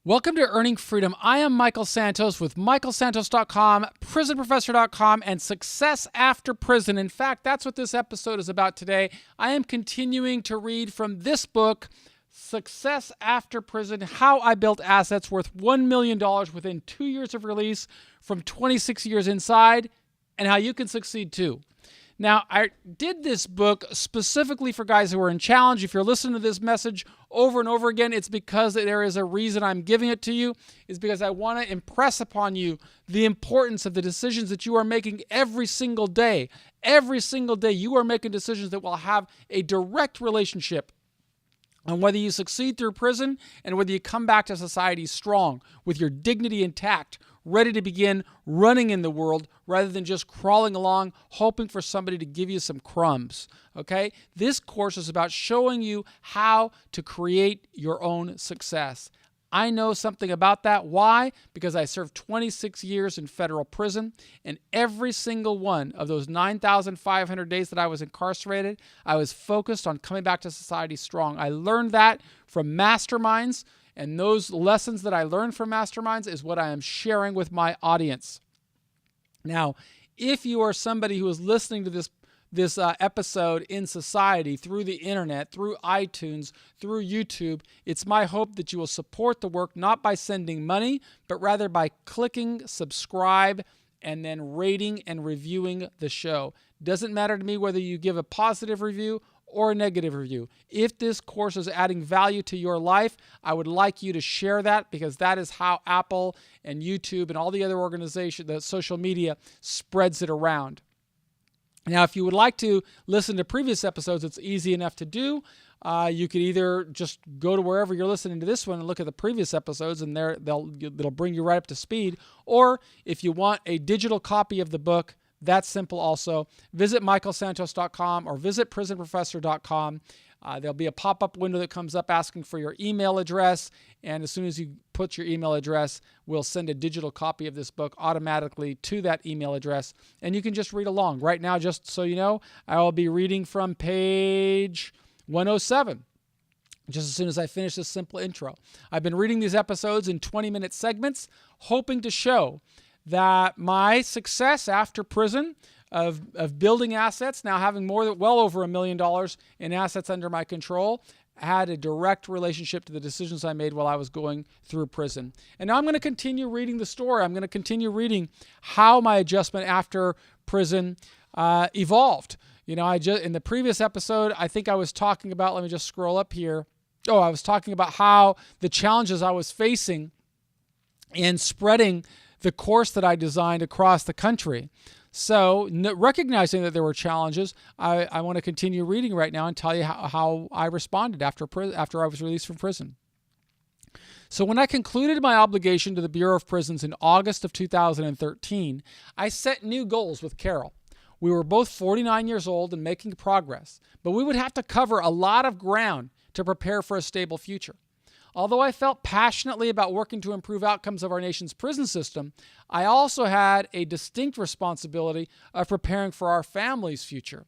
Welcome to Earning Freedom. I am Michael Santos with michaelsantos.com, prisonprofessor.com, and Success After Prison. In fact, that's what this episode is about today. I am continuing to read from this book, Success After Prison, How I Built Assets Worth $1 million within 2 years of release from 26 years inside, and how you can succeed too. Now, I did this book specifically for guys who are in challenge. If you're listening to this message over and over again, it's because there is a reason I'm giving it to you. It's because I want to impress upon you the importance of the decisions that you are making every single day. Every single day, you are making decisions that will have a direct relationship on whether you succeed through prison and whether you come back to society strong, with your dignity intact, ready to begin running in the world rather than just crawling along, hoping for somebody to give you some crumbs, okay? This course is about showing you how to create your own success. I know something about that. Why? Because I served 26 years in federal prison, and every single one of those 9,500 days that I was incarcerated, I was focused on coming back to society strong. I learned that from masterminds, and those lessons that I learned from masterminds is what I am sharing with my audience. Now, if you are somebody who is listening to this episode in society through the internet, through iTunes, through YouTube, it's my hope that you will support the work not by sending money, but rather by clicking subscribe and then rating and reviewing the show. Doesn't matter to me whether you give a positive review or a negative review. If this course is adding value to your life, I would like you to share that, because that is how Apple and YouTube and all the other organizations, the social media, spreads it around. Now, if you would like to listen to previous episodes, it's easy enough to do. You could either just go to wherever you're listening to this one and look at the previous episodes, and it'll bring you right up to speed. Or if you want a digital copy of the book, that's simple also. Visit michaelsantos.com or visit prisonprofessor.com. There'll be a pop-up window that comes up asking for your email address, and as soon as you put your email address, we'll send a digital copy of this book automatically to that email address, and you can just read along. Right now, just so you know, I will be reading from page 107. Just as soon as I finish this simple intro. I've been reading these episodes in 20-minute segments, hoping to show that my success after prison of building assets, now having well over $1 million in assets under my control, had a direct relationship to the decisions I made while I was going through prison. And now I'm going to continue reading the story. I'm going to continue reading how my adjustment after prison evolved. You know, in the previous episode, I think I was talking about, let me just scroll up here. I was talking about how the challenges I was facing in spreading the course that I designed across the country. So recognizing that there were challenges, I want to continue reading right now and tell you how I responded after I was released from prison. So when I concluded my obligation to the Bureau of Prisons in August of 2013, I set new goals with Carol. We were both 49 years old and making progress, but we would have to cover a lot of ground to prepare for a stable future. Although I felt passionately about working to improve outcomes of our nation's prison system, I also had a distinct responsibility of preparing for our family's future.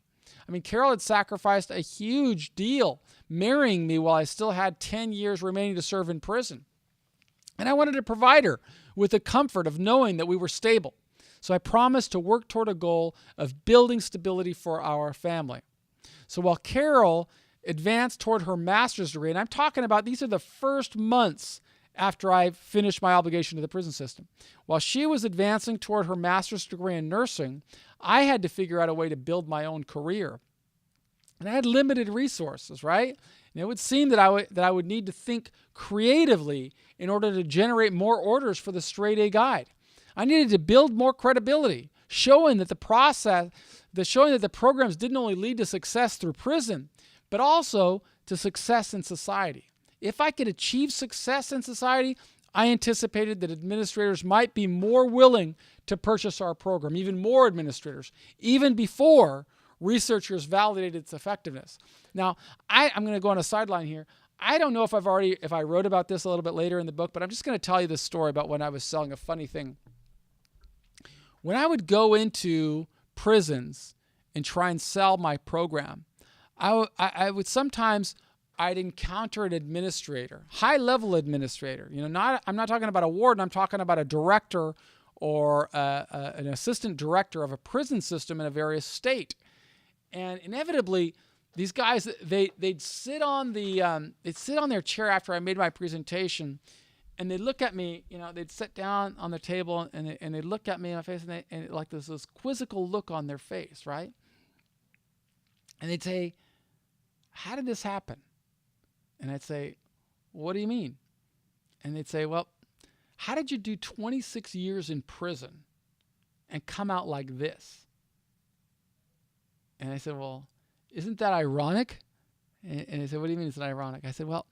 I mean, Carol had sacrificed a huge deal marrying me while I still had 10 years remaining to serve in prison. And I wanted to provide her with the comfort of knowing that we were stable. So I promised to work toward a goal of building stability for our family. So while Carol advanced toward her master's degree, and I'm talking about these are the first months after I finished my obligation to the prison system. While she was advancing toward her master's degree in nursing, I had to figure out a way to build my own career. And I had limited resources, right? And it would seem that I would need to think creatively in order to generate more orders for the straight A guide. I needed to build more credibility, showing that the programs didn't only lead to success through prison, but also to success in society. If I could achieve success in society, I anticipated that administrators might be more willing to purchase our program, even more administrators, even before researchers validated its effectiveness. Now, I'm going to go on a sideline here. I don't know if I wrote about this a little bit later in the book, but I'm just going to tell you this story about when I was selling a funny thing. When I would go into prisons and try and sell my program, I would sometimes I'd encounter an administrator, high-level administrator. I'm not talking about a warden. I'm talking about a director or an assistant director of a prison system in a various state. And inevitably, these guys, they'd sit on their chair after I made my presentation, and they'd look at me. They'd sit down on the table and they'd look at me in my face, and like this quizzical look on their face, right? And they'd say, "How did this happen?" And I'd say, "What do you mean?" And they'd say, "Well, how did you do 26 years in prison and come out like this?" And I said, "Well, isn't that ironic?" And they said, "What do you mean it's ironic?" I said, "Well,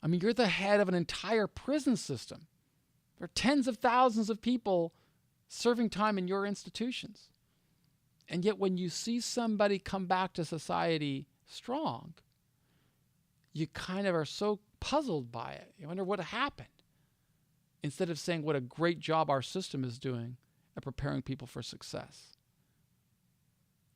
you're the head of an entire prison system. There are tens of thousands of people serving time in your institutions. And yet when you see somebody come back to society strong, you kind of are so puzzled by it. You wonder what happened. Instead of saying what a great job our system is doing at preparing people for success."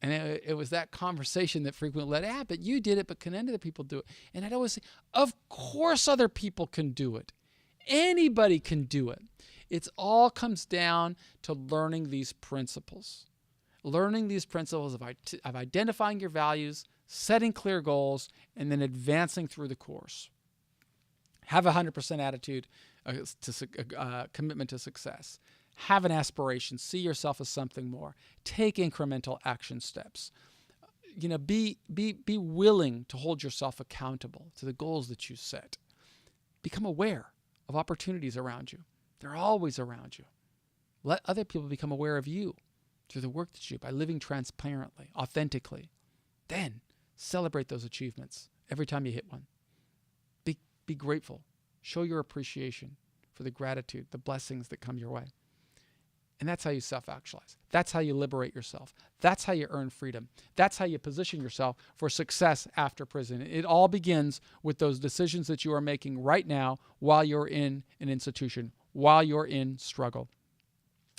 And it was that conversation that frequently led, but you did it, but can other people do it? And I'd always say, of course other people can do it. Anybody can do it. It all comes down to learning these principles. Learning these principles of identifying your values, setting clear goals, and then advancing through the course. Have a 100% attitude, commitment to success. Have an aspiration. See yourself as something more. Take incremental action steps. Be willing to hold yourself accountable to the goals that you set. Become aware of opportunities around you. They're always around you. Let other people become aware of you through the work that you do by living transparently, authentically. Then celebrate those achievements every time you hit one. Be grateful. Show your appreciation for the gratitude, the blessings that come your way. And that's how you self-actualize. That's how you liberate yourself. That's how you earn freedom. That's how you position yourself for success after prison. It all begins with those decisions that you are making right now while you're in an institution, while you're in struggle.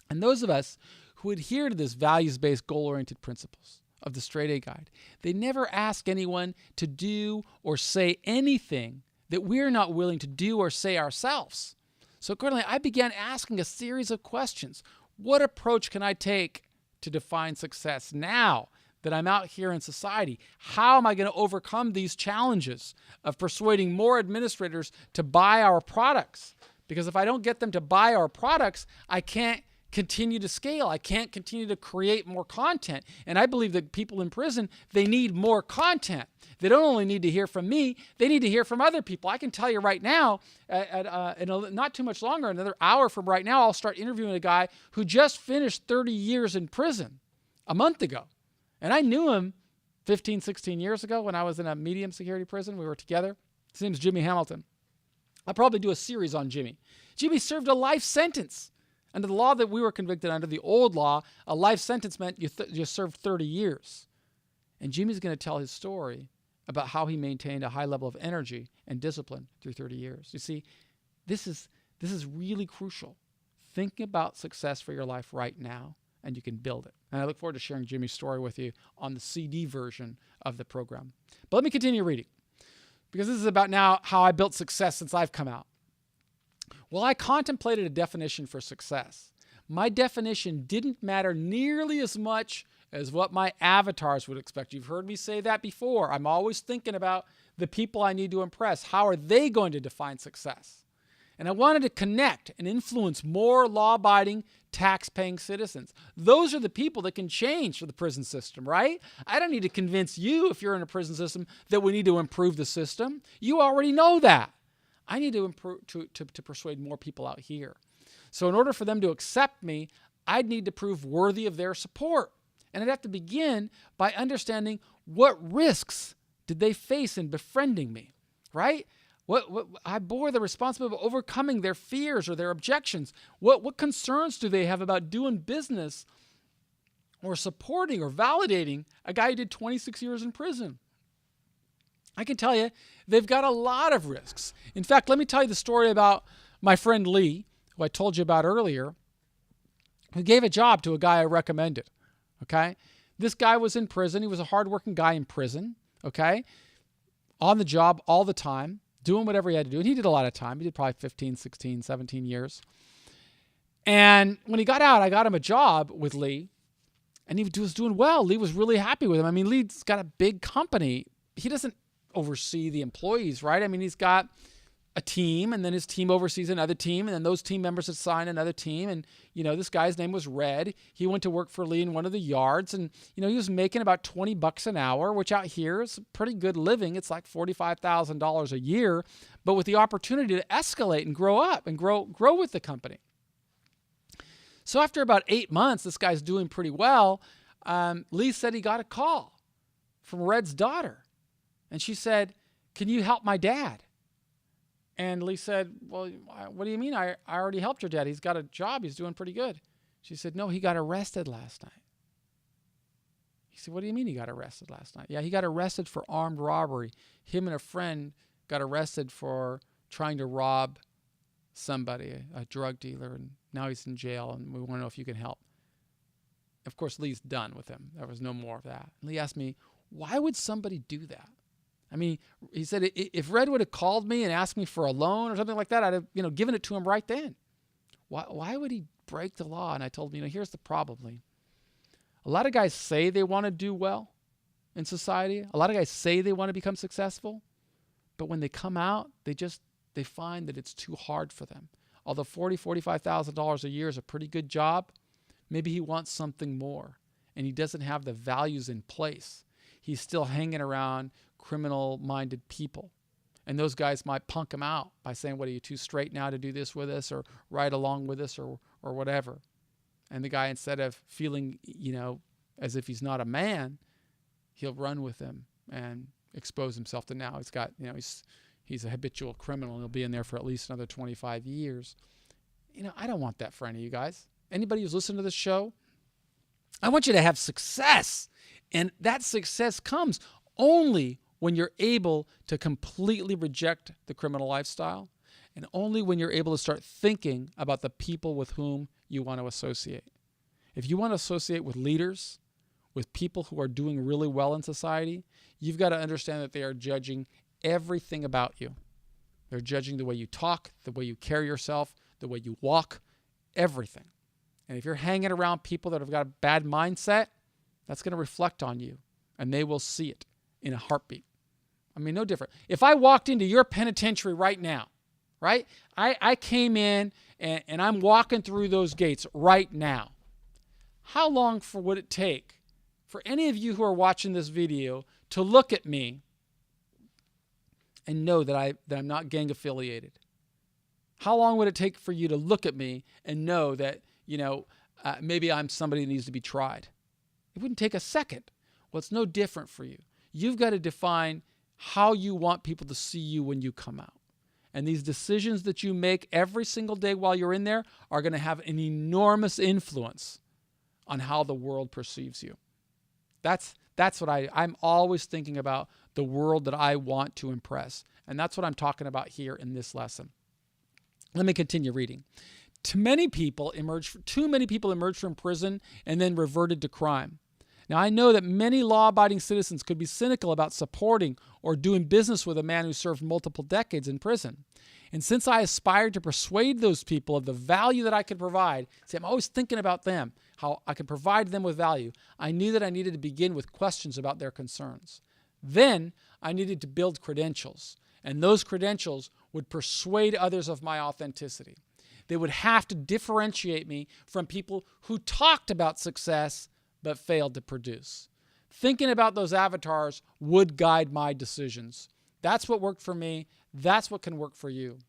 And those of us who adhere to this values-based, goal-oriented principles of the Straight A Guide, they never ask anyone to do or say anything that we're not willing to do or say ourselves. So accordingly, I began asking a series of questions. What approach can I take to define success now that I'm out here in society? How am I going to overcome these challenges of persuading more administrators to buy our products? Because if I don't get them to buy our products, I can't continue to scale. I can't continue to create more content. And I believe that people in prison, they need more content. They don't only need to hear from me, they need to hear from other people. I can tell you right now, not too much longer, another hour from right now, I'll start interviewing a guy who just finished 30 years in prison a month ago. And I knew him 15, 16 years ago when I was in a medium security prison. We were together. His name is Jimmy Hamilton. I'll probably do a series on Jimmy. Jimmy served a life sentence. Under the law that we were convicted under, the old law, a life sentence meant you served 30 years. And Jimmy's going to tell his story about how he maintained a high level of energy and discipline through 30 years. You see, this is really crucial. Think about success for your life right now, and you can build it. And I look forward to sharing Jimmy's story with you on the CD version of the program. But let me continue reading, because this is about now how I built success since I've come out. Well, I contemplated a definition for success. My definition didn't matter nearly as much as what my avatars would expect. You've heard me say that before. I'm always thinking about the people I need to impress. How are they going to define success? And I wanted to connect and influence more law-abiding, tax-paying citizens. Those are the people that can change for the prison system, right? I don't need to convince you, if you're in a prison system, that we need to improve the system. You already know that. I need to improve to persuade more people out here. So in order for them to accept me, I'd need to prove worthy of their support. And I'd have to begin by understanding what risks did they face in befriending me, right? What I bore the responsibility of overcoming their fears or their objections. What concerns do they have about doing business or supporting or validating a guy who did 26 years in prison? I can tell you, they've got a lot of risks. In fact, let me tell you the story about my friend Lee, who I told you about earlier, who gave a job to a guy I recommended, okay? This guy was in prison. He was a hardworking guy in prison, okay? on the job all the time, doing whatever he had to do. And he did a lot of time. He did probably 15, 16, 17 years. And when he got out, I got him a job with Lee, and he was doing well. Lee was really happy with him. I mean, Lee's got a big company. He doesn't oversee the employees, right? I mean, he's got a team, and then his team oversees another team, and then those team members assign another team. And, this guy's name was Red. He went to work for Lee in one of the yards, and, he was making about $20 an hour, which out here is pretty good living. It's like $45,000 a year, but with the opportunity to escalate and grow up and grow with the company. So after about 8 months, this guy's doing pretty well. Lee said he got a call from Red's daughter. And she said, "Can you help my dad?" And Lee said, "Well, what do you mean? I already helped your dad. He's got a job. He's doing pretty good." She said, "No, he got arrested last night." He said, "What do you mean he got arrested last night?" "Yeah, he got arrested for armed robbery. Him and a friend got arrested for trying to rob somebody, a drug dealer, and now he's in jail, and we want to know if you can help." Of course, Lee's done with him. There was no more of that. Lee asked me, why would somebody do that? I mean, he said, if Red would have called me and asked me for a loan or something like that, I'd have, given it to him right then. Why would he break the law? And I told him, here's the problem, Lee. A lot of guys say they want to do well in society. A lot of guys say they want to become successful. But when they come out, they find that it's too hard for them. Although $40,000-$45,000 a year is a pretty good job, maybe he wants something more, and he doesn't have the values in place. He's still hanging around criminal-minded people, and those guys might punk him out by saying, "What, are you too straight now to do this with us, or ride along with us, or whatever?" And the guy, instead of feeling, as if he's not a man, he'll run with him and expose himself to now. He's got, he's a habitual criminal, and he'll be in there for at least another 25 years. I don't want that for any of you guys. Anybody who's listening to this show, I want you to have success. And that success comes only when you're able to completely reject the criminal lifestyle, and only when you're able to start thinking about the people with whom you want to associate. If you want to associate with leaders, with people who are doing really well in society, you've got to understand that they are judging everything about you. They're judging the way you talk, the way you carry yourself, the way you walk, everything. And if you're hanging around people that have got a bad mindset, that's going to reflect on you, and they will see it in a heartbeat. I mean, no different. If I walked into your penitentiary right now, right? I came in and I'm walking through those gates right now. How long would it take for any of you who are watching this video to look at me and know that I'm not gang affiliated? How long would it take for you to look at me and know that, maybe I'm somebody that needs to be tried? It wouldn't take a second. Well, it's no different for you. You've got to define how you want people to see you when you come out. And these decisions that you make every single day while you're in there are going to have an enormous influence on how the world perceives you. That's what I'm always thinking about, the world that I want to impress. And that's what I'm talking about here in this lesson. Let me continue reading. Too many people emerged from prison and then reverted to crime. Now, I know that many law-abiding citizens could be cynical about supporting or doing business with a man who served multiple decades in prison. And since I aspired to persuade those people of the value that I could provide, see, I'm always thinking about them, how I could provide them with value, I knew that I needed to begin with questions about their concerns. Then I needed to build credentials, and those credentials would persuade others of my authenticity. They would have to differentiate me from people who talked about success but failed to produce. Thinking about those avatars would guide my decisions. That's what worked for me. That's what can work for you.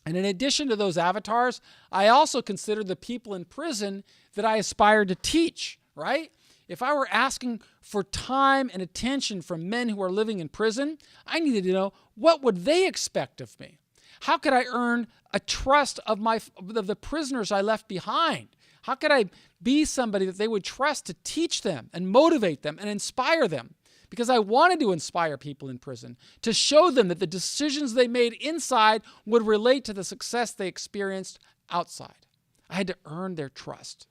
And in addition to those avatars, I also consider the people in prison that I aspire to teach, right? If I were asking for time and attention from men who are living in prison, I needed to know, what would they expect of me? How could I earn a trust of the prisoners I left behind? How could I be somebody that they would trust to teach them and motivate them and inspire them? Because I wanted to inspire people in prison, to show them that the decisions they made inside would relate to the success they experienced outside. I had to earn their trust.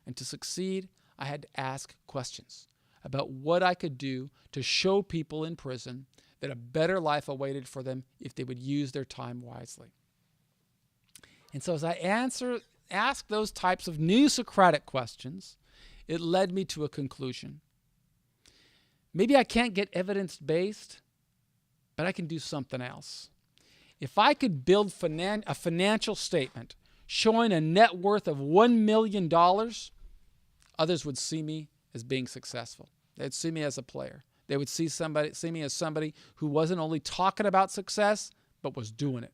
And to succeed, I had to ask questions about what I could do to show people in prison that a better life awaited for them if they would use their time wisely. And so as I ask those types of new Socratic questions, it led me to a conclusion. Maybe I can't get evidence-based, but I can do something else. If I could build a financial statement showing a net worth of $1 million, others would see me as being successful. They'd see me as a player. They would see me as somebody who wasn't only talking about success, but was doing it.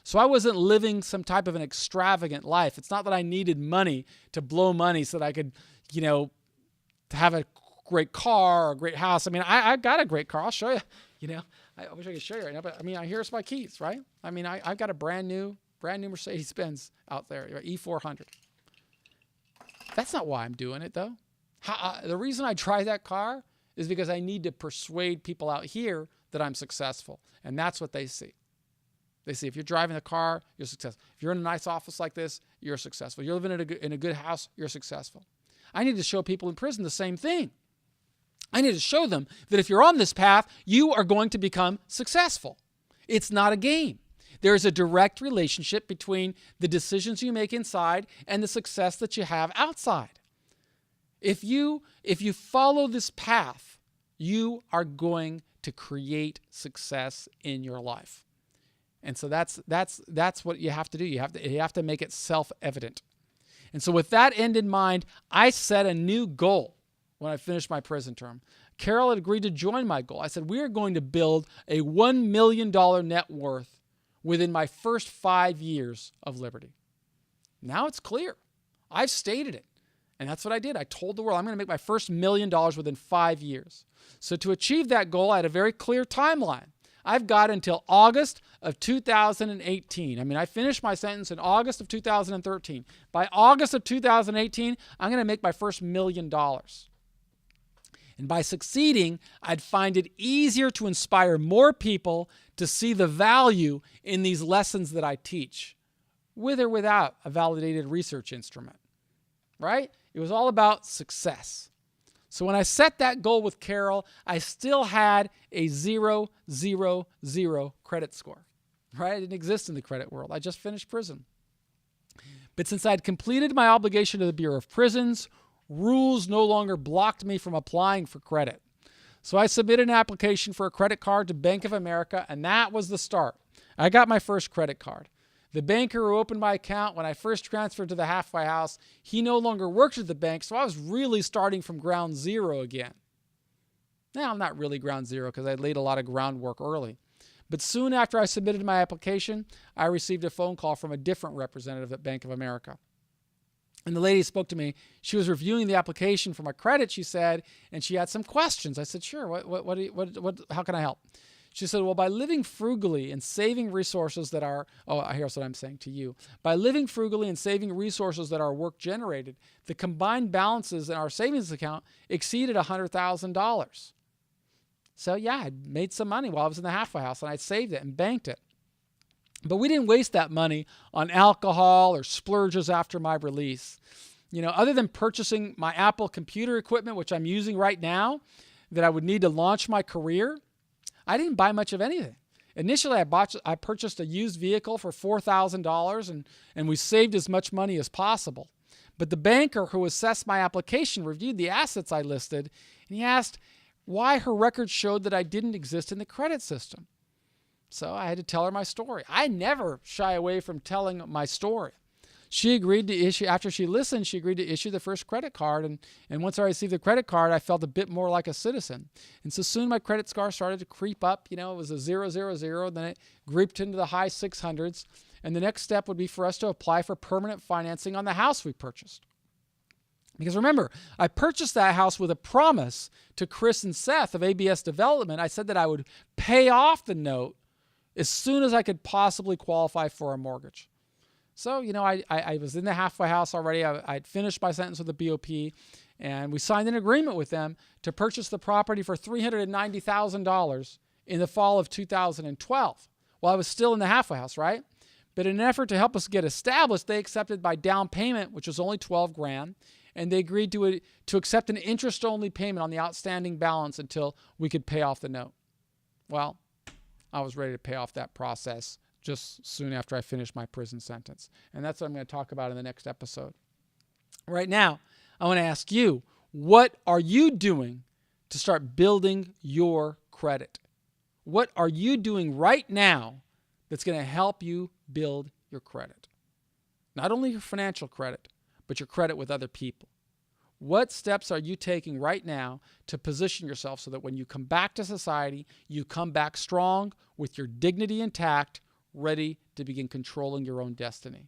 So I wasn't living some type of an extravagant life. It's not that I needed money to blow money so that I could, to have a great car or a great house. I mean, I got a great car. I'll show you. I wish I could show you right now, but I mean, here's my keys, right? I mean, I've got a brand new Mercedes-Benz out there, E400. That's not why I'm doing it, though. The reason I drive that car is because I need to persuade people out here that I'm successful, and that's what they see. They see if you're driving a car, you're successful. If you're in a nice office like this, you're successful. You're living in a good house, you're successful. I need to show people in prison the same thing. I need to show them that if you're on this path, you are going to become successful. It's not a game. There is a direct relationship between the decisions you make inside and the success that you have outside. If you follow this path, you are going to create success in your life. And so that's what you have to do. You have to make it self-evident. And so with that end in mind, I set a new goal when I finished my prison term. Carol had agreed to join my goal. I said, we are going to build a $1 million net worth within my first 5 years of liberty. Now it's clear. I've stated it. And that's what I did. I told the world I'm going to make my first $1 million within 5 years. So to achieve that goal, I had a very clear timeline. I've got until August of 2018. I mean, I finished my sentence in August of 2013. By August of 2018, I'm going to make my first $1 million. And by succeeding, I'd find it easier to inspire more people to see the value in these lessons that I teach, with or without a validated research instrument, right? It was all about success. So when I set that goal with Carol, I still had a 0, 0, 0 credit score, right? It didn't exist in the credit world. I just finished prison. But since I'd completed my obligation to the Bureau of Prisons, rules no longer blocked me from applying for credit. So I submitted an application for a credit card to Bank of America, and that was the start. I got my first credit card. The banker who opened my account when I first transferred to the halfway house, he no longer worked at the bank, so I was really starting from ground zero again. Now, I'm not really ground zero because I laid a lot of groundwork early. But soon after I submitted my application, I received a phone call from a different representative at Bank of America. And the lady spoke to me. She was reviewing the application for my credit, she said, and she had some questions. I said, sure, how can I help? She said, well, by living frugally and saving resources that are, here's what I'm saying to you. By living frugally and saving resources that are work generated, the combined balances in our savings account exceeded $100,000. So yeah, I made some money while I was in the halfway house, and I saved it and banked it. But we didn't waste that money on alcohol or splurges after my release. Other than purchasing my Apple computer equipment, which I'm using right now, that I would need to launch my career, I didn't buy much of anything. Initially, I purchased a used vehicle for $4,000, and we saved as much money as possible. But the banker who assessed my application reviewed the assets I listed, and he asked why her records showed that I didn't exist in the credit system. So I had to tell her my story. I never shy away from telling my story. She agreed to issue, after she listened, she agreed to issue the first credit card. And once I received the credit card, I felt a bit more like a citizen. And so soon my credit score started to creep up. It was a 0, 0, 0. Then it creeped into the high 600s. And the next step would be for us to apply for permanent financing on the house we purchased. Because remember, I purchased that house with a promise to Chris and Seth of ABS Development. I said that I would pay off the note as soon as I could possibly qualify for a mortgage. So, I was in the halfway house already. I'd finished my sentence with the BOP, and we signed an agreement with them to purchase the property for $390,000 in the fall of 2012, while I was still in the halfway house, right? But in an effort to help us get established, they accepted my down payment, which was only $12,000, and they agreed to accept an interest-only payment on the outstanding balance until we could pay off the note. Well, I was ready to pay off that process just soon after I finished my prison sentence. And that's what I'm going to talk about in the next episode. Right now, I want to ask you, what are you doing to start building your credit? What are you doing right now that's going to help you build your credit? Not only your financial credit, but your credit with other people. What steps are you taking right now to position yourself so that when you come back to society, you come back strong with your dignity intact, ready to begin controlling your own destiny?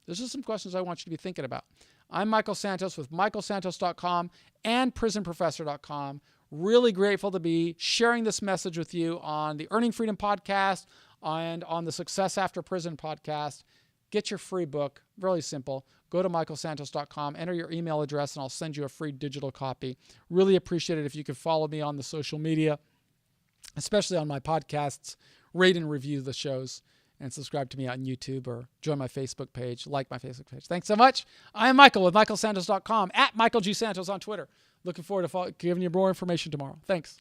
Those are some questions I want you to be thinking about. I'm Michael Santos with michaelsantos.com and prisonprofessor.com. Really grateful to be sharing this message with you on the Earning Freedom podcast and on the Success After Prison podcast. Get your free book. Really simple. Go to michaelsantos.com, enter your email address, and I'll send you a free digital copy. Really appreciate it if you could follow me on the social media, especially on my podcasts. Rate and review the shows, and subscribe to me on YouTube or join my Facebook page, like my Facebook page. Thanks so much. I am Michael with michaelsantos.com, at Michael G. Santos on Twitter. Looking forward to giving you more information tomorrow. Thanks.